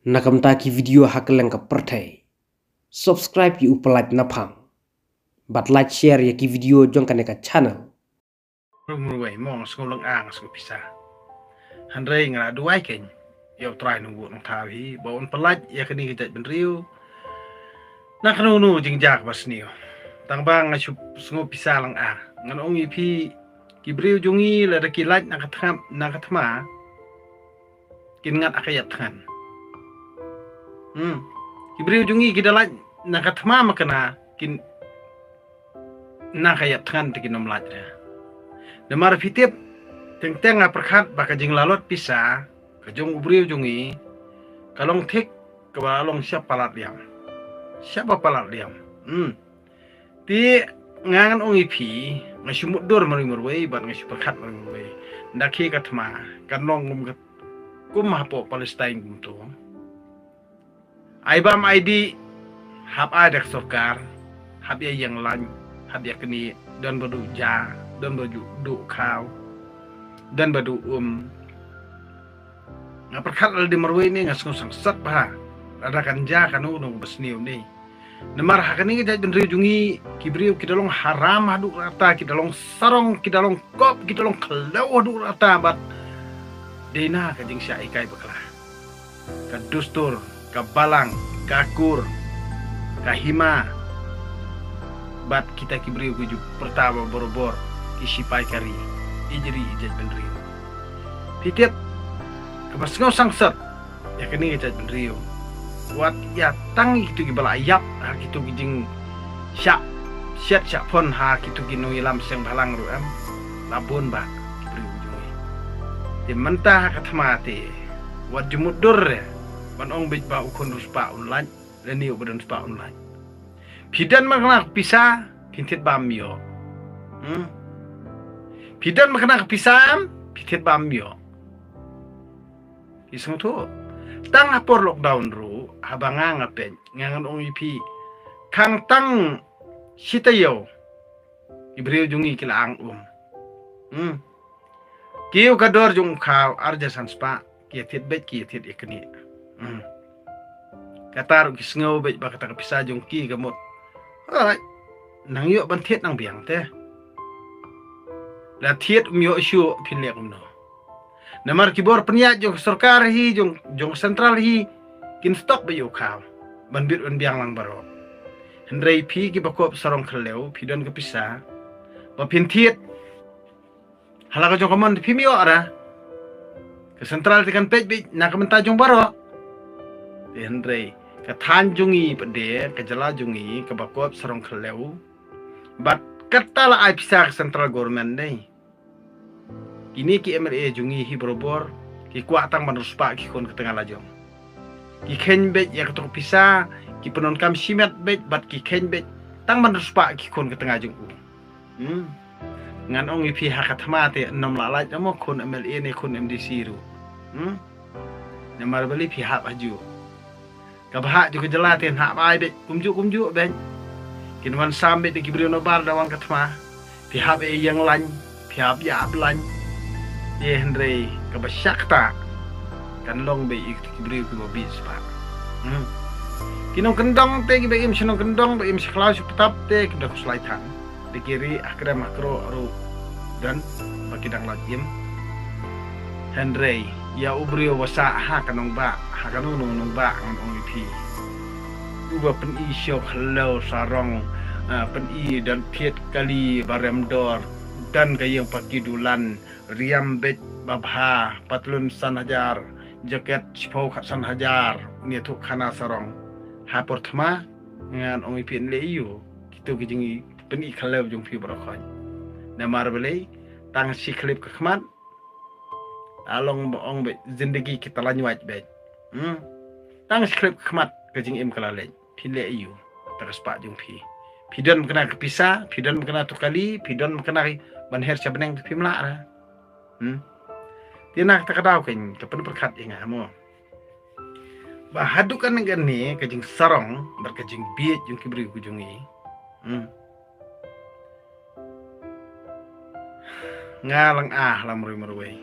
Nakamtaki video hakeleng ka pertai. Subscribe ki upalike napang. But like share ya ki video jong kaneka channel. Rumruai mong sekolah ang sekolah pisah. Handrai ngara duai ken. Yo try nunggu nong tawi. Bawon pelat ya kini kita benriu. Nak nunu jingjak basniu. Tang bang ngasup sekolah pisah lang ah. Ngan ongi pi kibriu jungi lada kilat nakatama. Kingat akayat kan. Kibriu jungi kidalat nakatama makana kin nakayat kan tikin nomlat ya. Demar fitip teng-teng perkat baka jing lalot pisah kejong ubriu jungi kalong tek kebalong siap palat liam. Siapa palat liam? Ti ngangan ongi pi ngasumut dor marimurwei bat ngasu perkat marimurwei. Ndaki katma kanong kum hapo Palestine gumto. Aibam ID hab ada sokar hab ya yang lain hab ya kini dan berduja dan baju kau dan badu ngaperkat al di marwe ini ngasung sangsat bah ada kanja kanu nung besniu ni nemar hakani kita benriu jungi kibriu kita long haram hadu rata kita long sarong kita long kop kita long kelau hadu rata bat dena kajing sya ikai beklah ka dustur ka balang kakur kahima bat kita kibriu kuju pertama borobor kisipai kari ijri ijat benriu fitip kepas ngau sangsat ya kini ijat benriu wat ya tang itu gibala ayap ha kitu gijing syak syat pon ha kitu ginu ilam seng balang ruam labun ba kibriu ujungi di mentah katmati wat jumudur ban ong bej ba ukon ruspa online leni ubadan spa online pidan makna pisah pintit bamyo pidan makna pisah pintit bamyo iseng tu tang apor lockdown ru habanga ngapen ngangan ong ipi kang tang sitayo ibriu jungi kilaang kiu kador jung kau arja sanspa kiatit bet kiatit ikni katar kisngau bet bakata pisah jung ki gamot ay nang yo ban thiet nang biang te la thiet myo shu pinlek no namar kibor peniat jong sarkar hi jong sentral hi kin stok be yo khaw ban bit ban biang lang baro hendrei pi ki bakop sarong khleu pidon ke pisah ba pin thiet halaka jong kamon pi myo ara ke sentral tikan pej bi nak menta jong baro hendrei ka than jungi pede ka jala jungi ka bakop sarong khleu bat katala ai pisah central government nei kini ki MRA jungi hi borobor ki kuatang manuspa ki kon ke tengah lajong ki ken bet ya ketok pisah ki penon kam simet bet bat ki ken bet tang manuspa ki kon ke tengah jung ngan ong ipi hakatma te nom lalaj amo kon MLA ne kon MDC ru namar bali pi hap aju kabah juga jelatin hak ai bet kumju ben kinwan sambe de kibriu no bar dawan katma pihak yang lain pihak ya lain ye hendrei kabasakta kan long be kibriu ku mobil spa kinong kendong te ki begim sinong kendong be im seklau petap te kita kuslaitan di kiri akhirnya makro ru dan bakidang lajim hendrei ya ubrio wasa ha kanong ba ha kanong nong ba ngan ong ipi uba pen isyo khlau sarong pen i dan piet kali baremdor dan kayang pagi dulan riam bet babha patlun sanhajar jaket sipau sanhajar ni tu khana sarong ha porthma ngan ong ipi leiu kitu kijingi pen i khlau jung pi barakhon namar belai tang si klip kekhmat along ong be zindagi kita lanyuat be tang skrip khmat kajing im kalale phile iu teraspa jung phi pidon kena kepisah pidon kena tukali pidon kena banher sabeneng pimla ra tinak takadau ken kepen perkat inga mo bahadukan ngene kajing sarong berkajing biet jung kibri kujungi ngalang lamrui marwei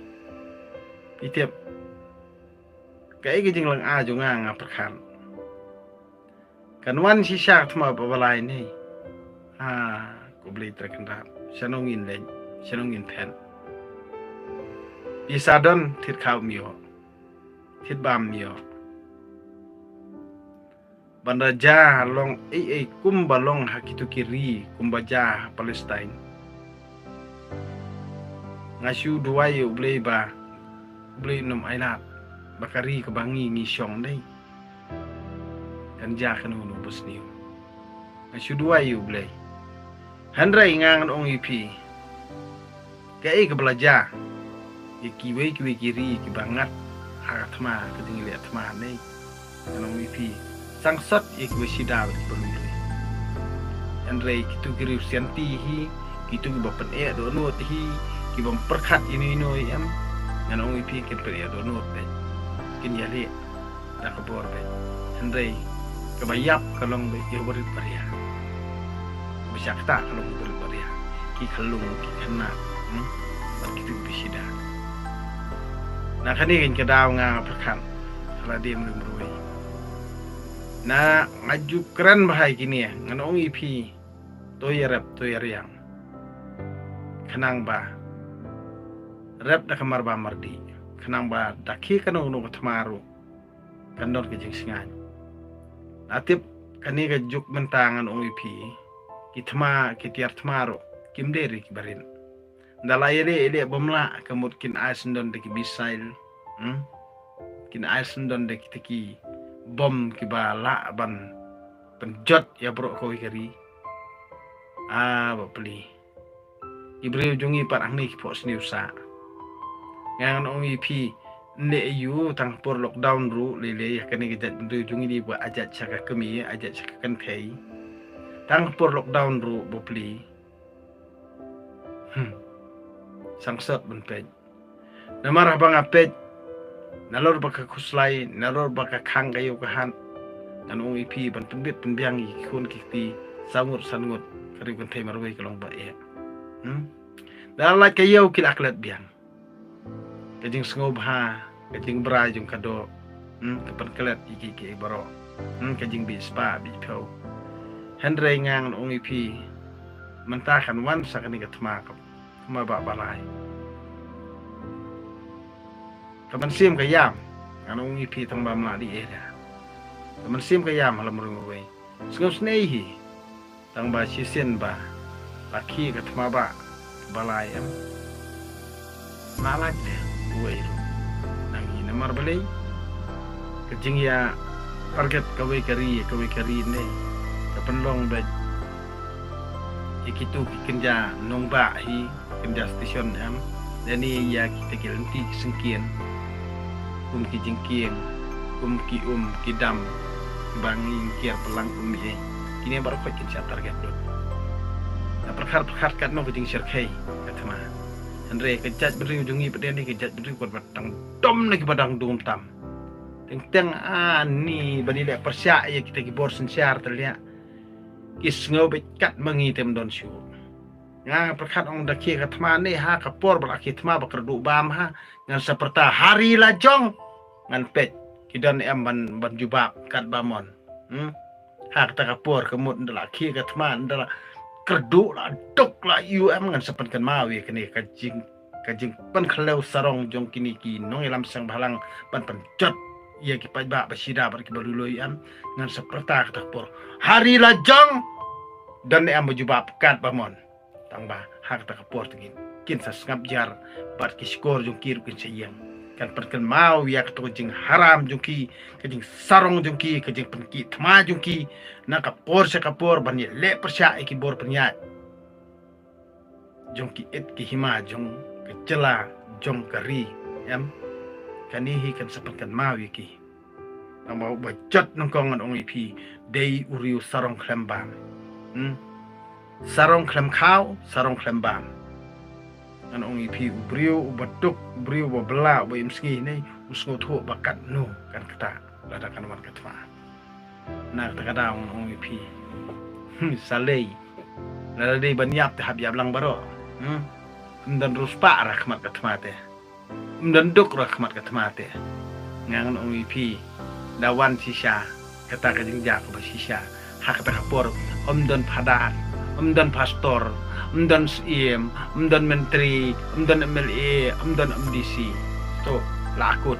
itiap Kai ke jing lang a jo nga nga perkan. Kan wan si syak tma babalai ni. Ko beli terkenal. Sanongin len, sanongin pen. Bisa don tit kau mio. Tit bam mio. Banda jah long kum balong hakitu kiri kum bajah Palestine. Ngasu dua yu beli nom ailat bakari kebangi ngisong deh. Kan jah kan unu busniu. Ngasu dua yu beli. Handrai ngang ong ipi. Kai ke belajar. Kiwe kiri kibangat atma keting lihat atma nih. Kan ong ipi. Sangsat ikwe sidal berlulu. Andrei kitu kiri sianti hi, kitu bapen donut hi, kibam perkat ini yam. Ngan ong ipi kin per donut be. Kin yali dak kabor be. Andrei kebayap kalong be berit paria. Bisa kata kalong berit paria. Ki kalung ki kena. Kitu bisida. Nah kani kan kedaw nga perkat. Kala dia merumrui. Na ngaju keren bahai gini ya, nganong ipi toyerep toyeriang, kenang ba, rep dah kamar ba mardi, kenang ba daki kanong nung tamaru, kanor kejing singan. Atip kani kajuk mentangan ong ipi, kitma kitiar tamaru, kimderi kibarin. Dalai ele bomla kemut kin aisendon deki bisail, kin aisendon deki teki. Bom kibala ban penjot ya bro kau kari beli ibril jungi parang ni pos niusa ngang ong ipi ne yu tang por lockdown ru lele ya kani gejat bendu jungi di buat ajat caka kemi ajat caka kan kai tang por lockdown ru beli sangsat benpej namarah bang apej nalor baka kuslai, nalor baka kang kayo kahan. Anong ipi ban penbit penbiang ikun kiti sangut kari kan tay marway kalong ba iya. Dalai kayo kilaklat biang. Kajing sengob ha, kajing bra jung kado. Kapan kelat iki baro. Kajing bi spa bi pau. Hendray ngang anong ipi mentakan wan sa kani katma ba balay. Teman sim kayam, anong ipi tang bamla di era. Teman sim kayam halam rungwe. Sengau snehi, tang ba sisin ba, laki katma ba balayam. Malak deh, gue itu. Nangi namar balay, kejing ya target kawe kari ne, kapenlong ba. Ikitu kenja nongba hi kenja stesen am, dan ini ya kita kilanti sengkian. Ki jengkieng, ki ki dam, bangi kiar pelang ye. Kini baru kau kincir target dulu. Nah perkar kat no kejing sirkai kata mah. Andre kejat beri ujungi pada ni kejat beri kuat batang dom lagi badang dum tam. Teng ni bani lek persyak ya kita kibor sensiar terlihat. Kis ngau bekat mengi tem don syu. Nga perkat ong daki kata mah ni ha kapor belaki tma bakerdu bam ha. Ngan seperti hari lajong ngan pet kidan em ban jubak kat bamon hak ta kapor kemut ndala ki kat man ndala kerdu la dok la em ngan sepen kan mawi kini kajing pan khlew sarong jong kini ki nong elam sang balang ban penjot ia ki pajba basida bar ki baluloi am ngan seperti ta kapor hari lajong dan em jubak kat bamon tangba hak ta kapor tingin kin sa ngap jar bat ki skor jong kiru kin sayang kan perken mau ya ketu jing haram jongki kejing sarong jongki kejing penki tma jongki na kapor sa kapor ban le persya iki bor penyat jongki et ki hima jong kecela jong kari em kanihi kan seperkan mau iki mau bacot nongkongan ong ipi dei uriu sarong klembam sarong klem kau sarong klembam an ong ipi ubriu ubatuk ubriu babela bo imski ni usngo tho bakat no kan kata ladakan man katma na kata ong ipi salei ladai banyap te habyab lang baro dan ruspa rahmat katma te dan duk rahmat katma te ngangan ong ipi dawan sisa kata kajing jak ba sisa hak kata kapor don padan don pastor don siem don menteri don MLA don MDC to lakut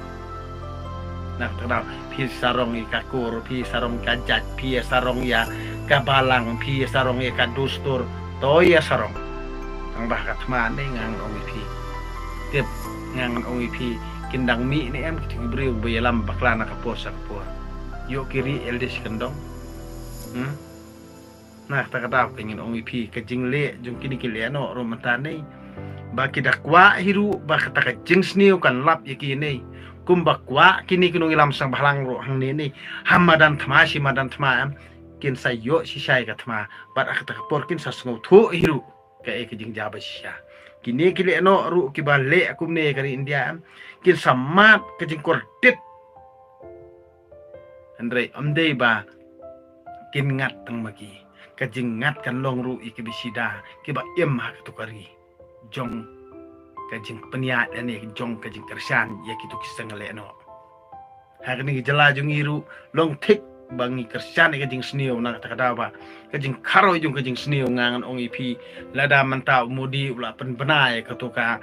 nak tahu pi sarong i kakur pi sarong kajat pi sarong ya kabalang pi sarong ya kadustur to ya sarong ang bakat man ngang ong ipi tiap ngang ong ipi kindang mi ni em kiti beriu bayalam baklana kapor sakpor yo kiri LDS kendong nah tak kata pengen ong ipi kejing le jung kini kile no romantane baki dakwa hiru bak kata kejing sniu kan lap yakini kumbakwa kini kunung ilam sang bahlang ro hang ni hamadan thma si madan thma kin sayo si sai ka thma bat kata kapor kin sa sngo thu hiru ka e kejing jaba sia kini kile no ru kibale akum ne kari India kin samat kejing kordit andre amdei ba kin ngat tang magi kejing ngat kan long ru ikibisida kiba em ha tukari jong kajing peniat ani jong kajing kersan ya kitu kisang leno hakni jela jung iru long tik bangi kersan kajing sniu nak takada ba kajing karo jung kajing sniu ngangan ong ipi lada manta mudi ula pen benai katuka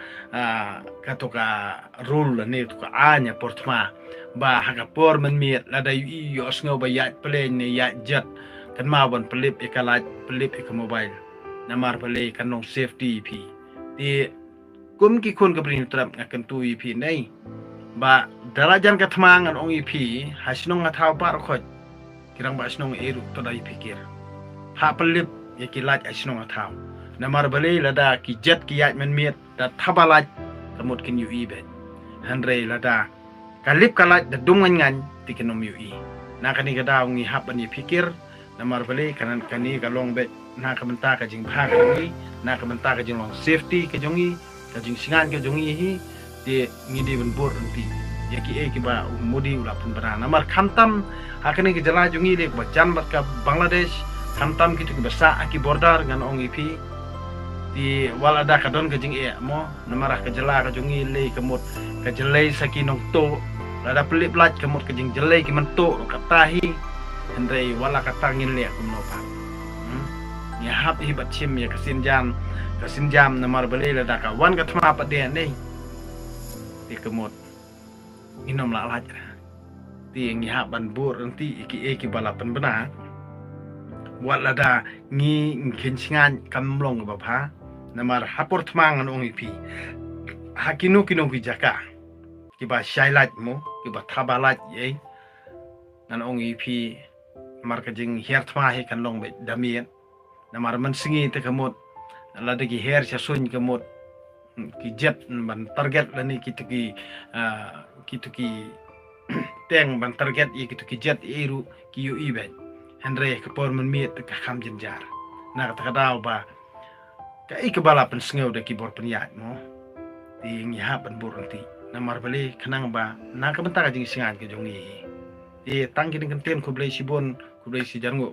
rule ni tuka anya portma ba hakapor men miet lada yo sngo ba ya plane ni ya jet kan ma bon pelip ikalat pelip ik mobile namar pele kanong safety pi di kum ki kun ka brin trap ngakan tu ipi nei ba darajan ka thmangan ong ipi hasnong ngathau par khoj kirang ba snong eru to dai pikir ha pelip ya kilat asnong ngathau namar bale lada ki jet ki yat men miet da thabalat kamut kin yu ibet hanre lada kalip kalat da dungan ngan tikenom yu i nakani kada ngi hapan ni pikir namar bale kanan kani kalong bet na kamenta ka jing bha ni na kamenta ka jing long safety ka jongi kajing singan ke jongi hi de ngidi ben bor nanti yaki ki ba modi ula pun bana namar khantam hakani ke jala jongi le bacan bat ka Bangladesh khantam kitu ke basa aki border ngan ong ipi di wala da kadon kajing mo namar ka jala ka jongi le kemut ka jelai sakinong to lada pelip lat kemut kajing jelai ki mentok katahi andre wala katangin le kumnopa ya hab hi bachim ya kasin jam namar bale la daka wan ka thma pa de nei ti kemot inom la laj ti ngi ha ban bur ti iki balapan bena wat la da ngi ngin singan kamlong ba pha namar hapor thmang an ong ipi hakinu kinong ki jaka ki ba shailat mo ki ba thabalat ye nan ong ipi mar ka jing her thma he kan long be damien namar man singi te kemot lada ki her sasun kemot ki jet ban target lani kitu ki teng ban target kitu ki jet iru ki yu ibet Henry kapor men miet ka kham jenjar na ka daw ba ka ikbala pen sngeu de ki bor penyat mo ti ngi ha ban bur nanti namar bali khanang ba na ka bentar jing singan ke jongi tang ki dengan tem ku blai sibon ku blai si jango